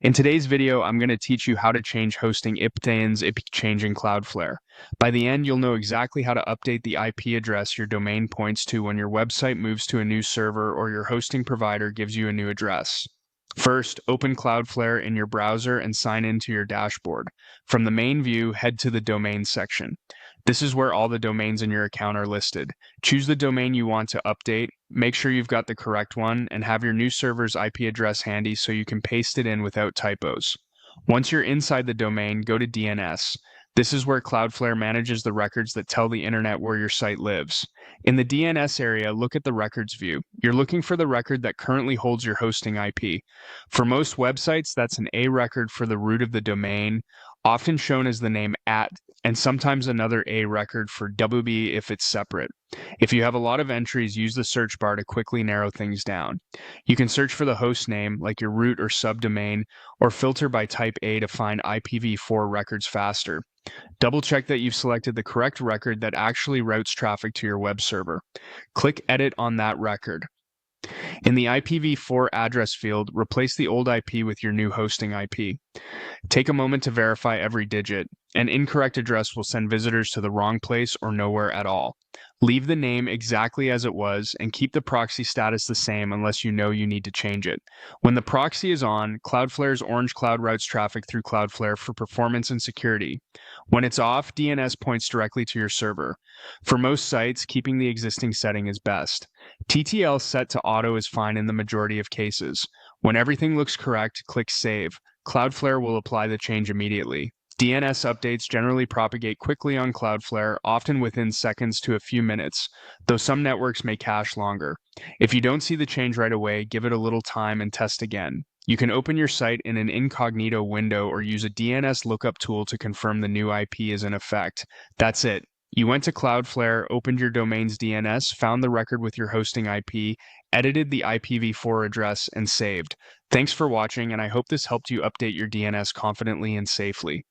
In today's video, I'm going to teach you how to change hosting IPTANs change in Cloudflare. By the end, you'll know exactly how to update the IP address your domain points to when your website moves to a new server or your hosting provider gives you a new address. First, open Cloudflare in your browser and sign into your dashboard. From the main view, head to the domains section. This is where all the domains in your account are listed. Choose the domain you want to update, make sure you've got the correct one, and have your new server's IP address handy so you can paste it in without typos. Once you're inside the domain, go to DNS. This is where Cloudflare manages the records that tell the internet where your site lives. In the DNS area, look at the records view. You're looking for the record that currently holds your hosting IP. For most websites, that's an A record for the root of the domain, often shown as the name @ and sometimes another A record for WB if it's separate. If you have a lot of entries, use the search bar to quickly narrow things down. You can search for the host name, like your root or subdomain, or filter by type A to find IPv4 records faster. Double check that you've selected the correct record that actually routes traffic to your web server. Click Edit on that record. In the IPv4 address field, replace the old IP with your new hosting IP. Take a moment to verify every digit. An incorrect address will send visitors to the wrong place or nowhere at all. Leave the name exactly as it was and keep the proxy status the same unless you know you need to change it. When the proxy is on, Cloudflare's orange cloud routes traffic through Cloudflare for performance and security. When it's off, DNS points directly to your server. For most sites, keeping the existing setting is best. TTL set to auto is fine in the majority of cases. When everything looks correct, click Save. Cloudflare will apply the change immediately. DNS updates generally propagate quickly on Cloudflare, often within seconds to a few minutes, though some networks may cache longer. If you don't see the change right away, give it a little time and test again. You can open your site in an incognito window or use a DNS lookup tool to confirm the new IP is in effect. That's it. You went to Cloudflare, opened your domain's DNS, found the record with your hosting IP, edited the IPv4 address, and saved. Thanks for watching, and I hope this helped you update your DNS confidently and safely.